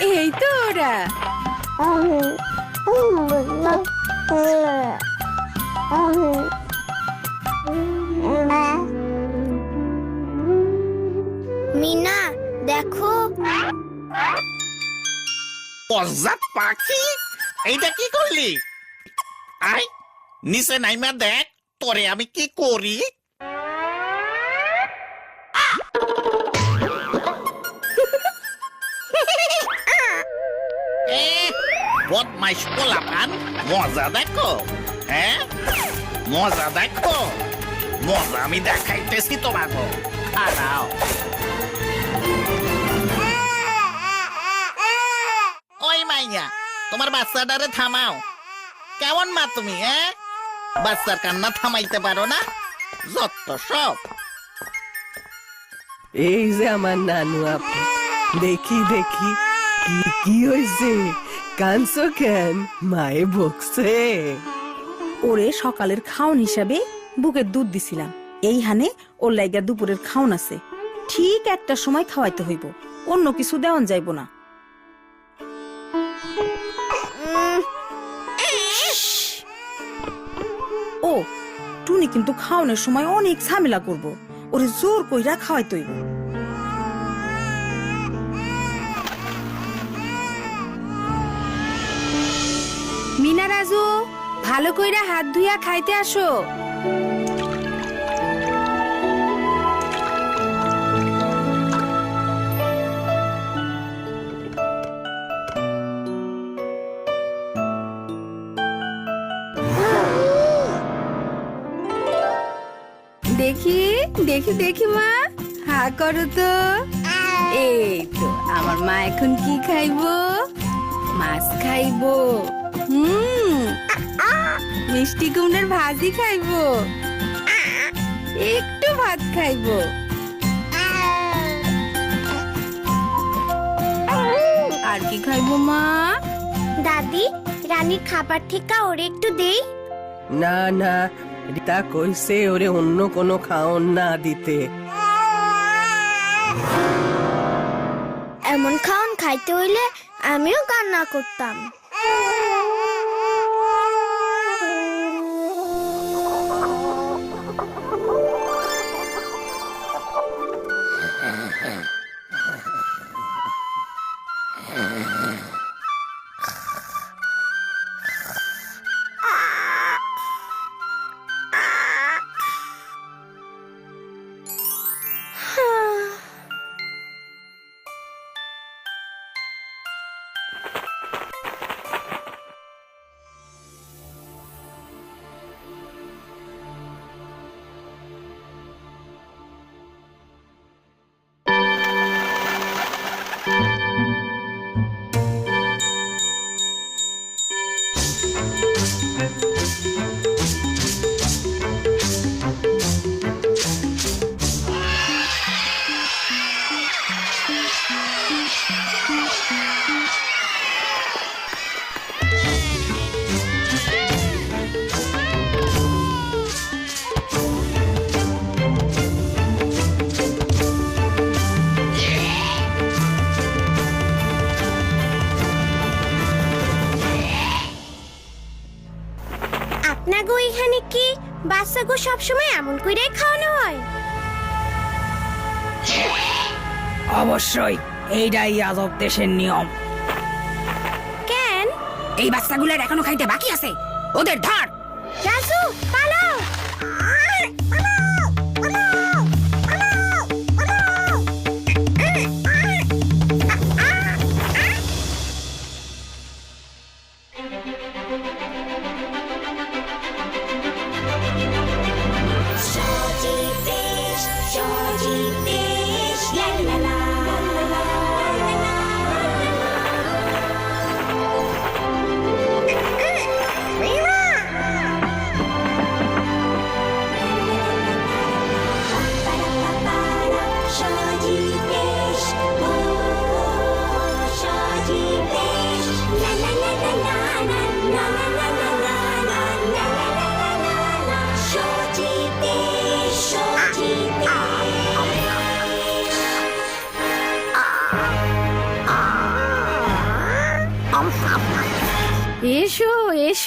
এই তো ওরা। মিনা দেখো, বজ্জাত পাখি, এইটা কি করলি? আয় নিচে নাইমা দেখ তোরে আমি কি করি। বদমাইশ পোলাপান, মজা দেখো। হ্যাঁ মজা দেখো, মজা আমি দেখাইতেছি তোমাকে। খারাও ওই মাইয়া, তোমার বাচ্চাটারে থামাও। কেমন মা তুমি? বাচ্চার কান্না থামাইতে পারো না? যত সব। এই যে আমার নানু আপু, দেখি দেখি কি কি হয়েছে, কানছো কেন? মায়ে বকছে? ওরে সকালের খাওন হিসাবে বুকের দুধ দিছিলাম, এই হানে ওর লাইগা দুপুরের খাওন আছে। ঠিক একটা সময় খাওয়াইতে হইব, অন্য কিছু দেওয়ান যাইব না। ও টুনি কিন্তু খাওয়ানোর সময় অনেক ঝামেলা করব, ওরে জোর কইরা খাওয়াইতে হইব। মিনা রাজু, ভালো কইরা হাত ধুইয়া খাইতে আসো। দেখি দেখি দেখি মা, হা করো তো। এই তো আমার মা এখন কি খাইবো? মাছ খাইবো, মিষ্টি কুমড়ার ভাজি খাইবো, একটু ভাত খাইবো। আর কি খাইবো মা? দাদি রানীর খাবার থেকে ওরে একটু দেই। না না, রিতা কইছে ওরে অন্য কোনো খাওন না দিতে। এমন খাওন খাইতে হইলে আমিও কান্না করতাম। আপনাগো এখানে কি বাচ্চাগো সবসময় এমন কইরাই খাওয়ানো হয়? অবশ্যই, এইটাই আজব দেশের নিয়ম। কেন? এই বাচ্চাগুলোর এখনো খাইতে বাকি আছে, ওদের ধর। রাজু পালাও!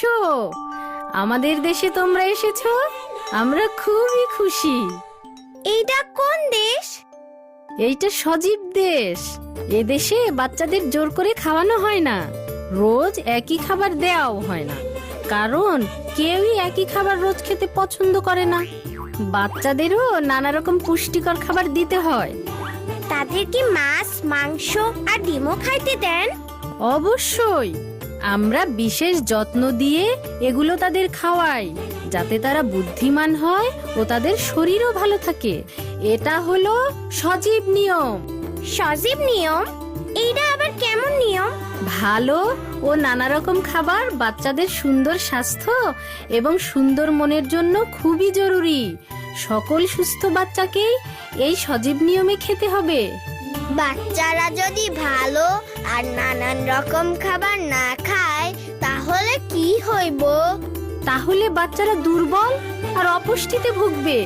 এসেছো, আমাদের দেশে তোমরা এসেছো, আমরা খুবই খুশি। এইটা কোন দেশ? এইটা সজীব দেশ। এ দেশে বাচ্চাদের জোর করে খাওয়ানো হয় না, রোজ একই খাবার দেওয়াও হয় না, কারণ কেউই একই খাবার রোজ খেতে পছন্দ করে না। বাচ্চাদেরও নানা রকম পুষ্টিকর খাবার দিতে হয়। তাদের কি মাছ, মাংস আর ডিমও খাইতে দেন? অবশ্যই, আমরা বিশেষ যত্ন দিয়ে এগুলো তাদের খাওয়াই, যাতে তারা বুদ্ধিমান হয় ও তাদের শরীরও ভালো থাকে। এটা হলো সজীব নিয়ম। সজীব নিয়ম? এইটা আবার কেমন নিয়ম? ভালো ও নানা রকম খাবার বাচ্চাদের সুন্দর স্বাস্থ্য এবং সুন্দর মনের জন্য খুবই জরুরি। সকল সুস্থ বাচ্চাকেই এই সজীব নিয়মে খেতে হবে। বাচ্চারা যদি ভালো আর নানান রকম খাবার না খায় তাহলে কি হইব? তাহলে বাচ্চারা দুর্বল আর অপুষ্টিতে ভুগবে।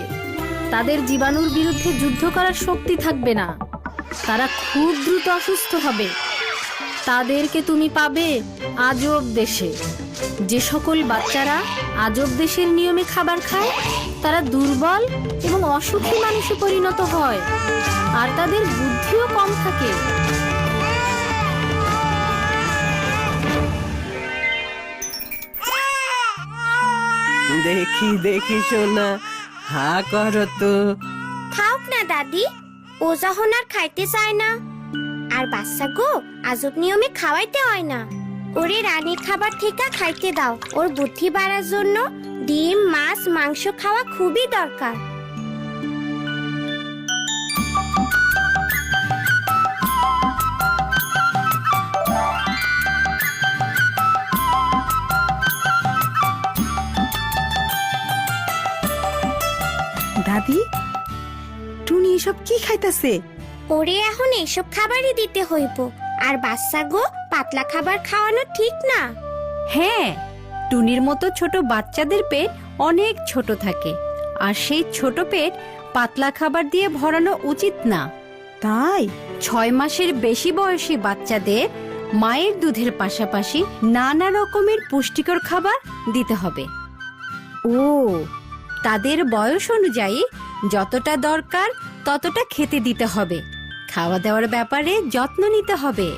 তাদের জীবাণুর বিরুদ্ধে যুদ্ধ করার শক্তি থাকবে না, তারা খুব দ্রুত অসুস্থ হবে। তাদেরকে তুমি পাবে আজব দেশে। যে সকল বাচ্চারা আজব দেশের নিয়মে খাবার খায় তারা দুর্বল এবং অসুখী মানুষে পরিণত হয়, আর তাদের বুদ্ধিও কম থাকে। দেখি দেখি সোনা, হা করো তো। খাওক না দাদি, ও যখন আর খাইতে চায় না। আর বাচ্চা গো, আজব নিয়মে খাওয়াইতে হয় না। ওরে রানীর খাবার থেকে খাইতে দাও। ওর বুদ্ধি বাড়ার জন্য ডিম, মাছ, মাংস খাওয়া খুবই দরকার। দাদি, টুনি এসব কি খাইতাছে? ওরে এখন এইসব খাবারই দিতে হইব। আর বাচ্চা গো, পাতলা খাবার খাওয়ানো ঠিক না। হ্যাঁ, টুনির মতো ছোট বাচ্চাদের পেট অনেক ছোট থাকে, আর সেই ছোট পেট পাতলা খাবার দিয়ে ভরানো উচিত না। তাই 6 মাসের বেশি বয়সী বাচ্চাদের মায়ের দুধের পাশাপাশি নানা রকমের পুষ্টিকর খাবার দিতে হবে। ও, তাদের বয়স অনুযায়ী যতটা দরকার ততটা খেতে দিতে হবে। খাওয়া দাওয়ার ব্যাপারে যত্ন নিতে হবে।